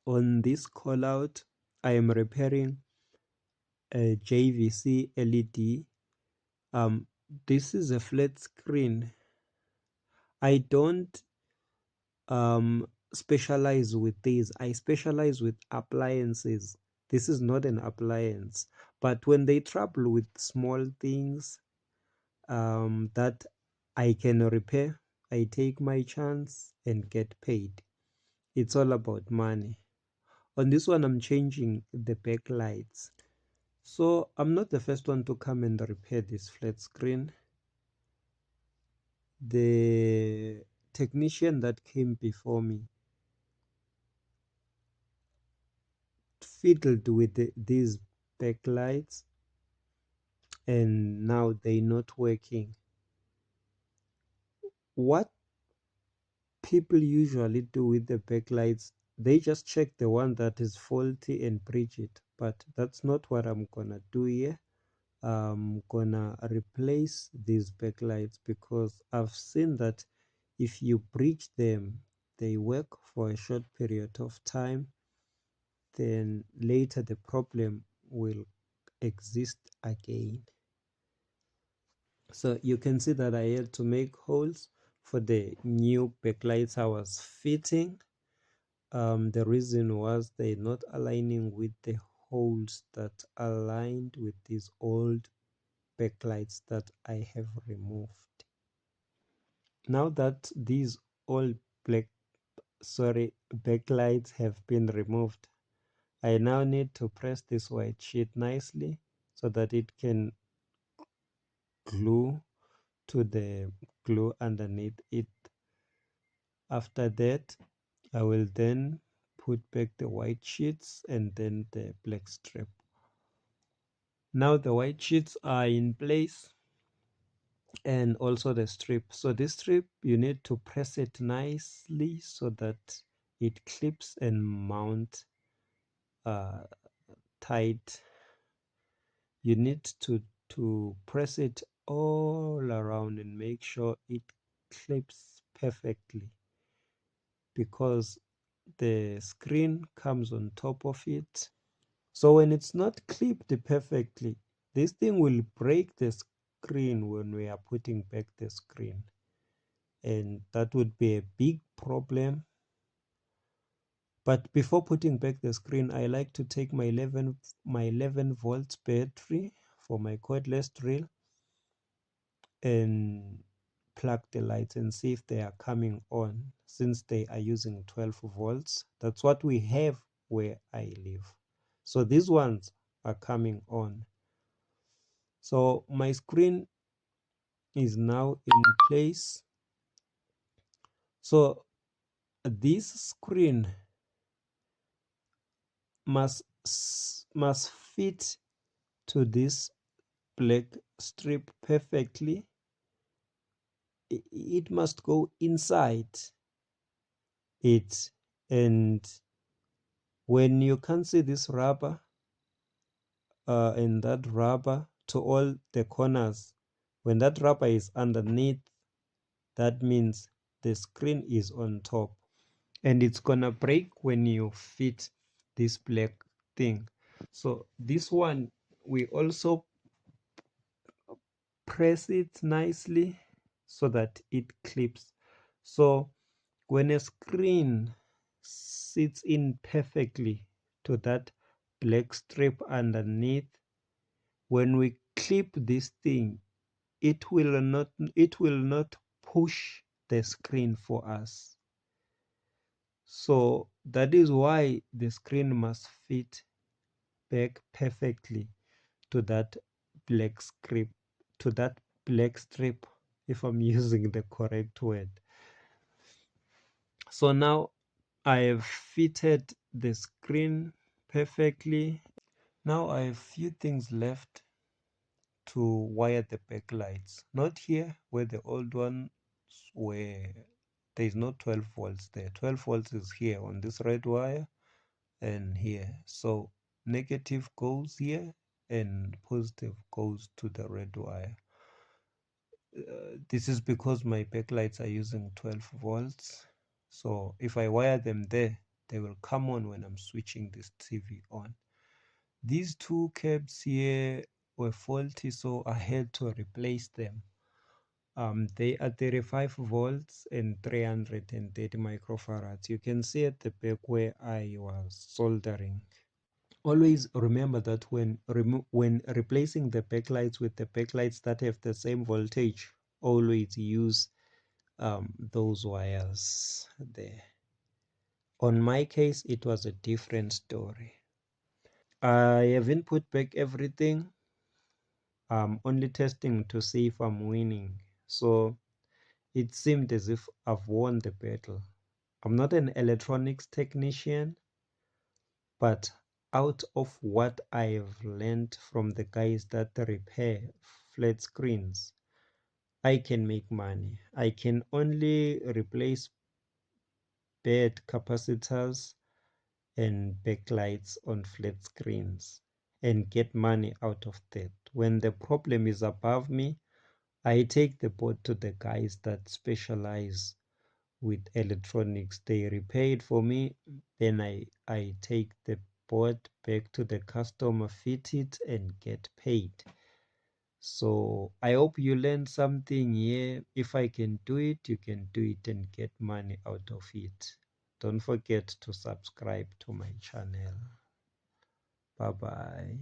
On this call out, I am repairing a JVC LED. This is a flat screen. I don't specialize with these. I specialize with appliances. This is not an appliance, but when they trouble with small things that I can repair, I take my chance and get paid. It's all about money. On this one, I'm changing the backlights. So I'm not the first one to come and repair this flat screen. The technician that came before me fiddled with these backlights, and now they're not working. What people usually do with the backlights, they just check the one that is faulty and bridge it, but that's not what I'm gonna do here. I'm gonna replace these backlights because I've seen that if you bridge them, they work for a short period of time, then later the problem will exist again. So you can see that I had to make holes for the new backlights I was fitting. The reason was they're not aligning with the holes that aligned with these old backlights that I have removed. Now that these old backlights have been removed, I now need to press this white sheet nicely so that it can glue to the glue underneath it. After that, I will then put back the white sheets and then the black strip. Now the white sheets are in place and also the strip. So this strip, you need to press it nicely so that it clips and mount tight. You need to press it all around and make sure it clips perfectly, because the screen comes on top of it. So when it's not clipped perfectly, this thing will break the screen when we are putting back the screen, and that would be a big problem. But before putting back the screen, I like to take my 11 volts battery for my cordless drill and plug the lights and see if they are coming on, since they are using 12 volts. That's what we have where I live. So these ones are coming on. So my screen is now in place. So this screen must fit to this black strip perfectly. It must go inside it, and when you can see this rubber and that rubber to all the corners, when that rubber is underneath, that means the screen is on top, and it's gonna break when you fit this black thing. So this one, we also press it nicely so that it clips. So when a screen sits in perfectly to that black strip underneath, when we clip this thing, it will not push the screen for us. So that is why the screen must fit back perfectly to that black strip, if I'm using the correct word. So now I have fitted the screen perfectly. Now I have few things left to wire the backlights. Not here where the old ones were. There is no 12 volts there. 12 volts is here on this red wire and here. So negative goes here and positive goes to the red wire. This is because my backlights are using 12 volts. So if I wire them there, They will come on when I'm switching this TV on. These two cables here were faulty, so I had to replace them. They are 35 volts and 330 microfarads. You can see at the back where I was soldering. Always remember that when replacing the backlights with the backlights that have the same voltage, always use those wires there. On my case, it was a different story. I haven't put back everything. I'm only testing to see if I'm winning. So it seemed as if I've won the battle. I'm not an electronics technician, but out of what I've learned from the guys that repair flat screens, I can make money. I can only replace bad capacitors and backlights on flat screens and get money out of that. When the problem is above me, I take the board to the guys that specialize with electronics. They repair it for me, then I take the board back to the customer, fit it and get paid. So I hope you learned something here. If I can do it, you can do it and get money out of it. Don't forget to subscribe to my channel. Bye bye.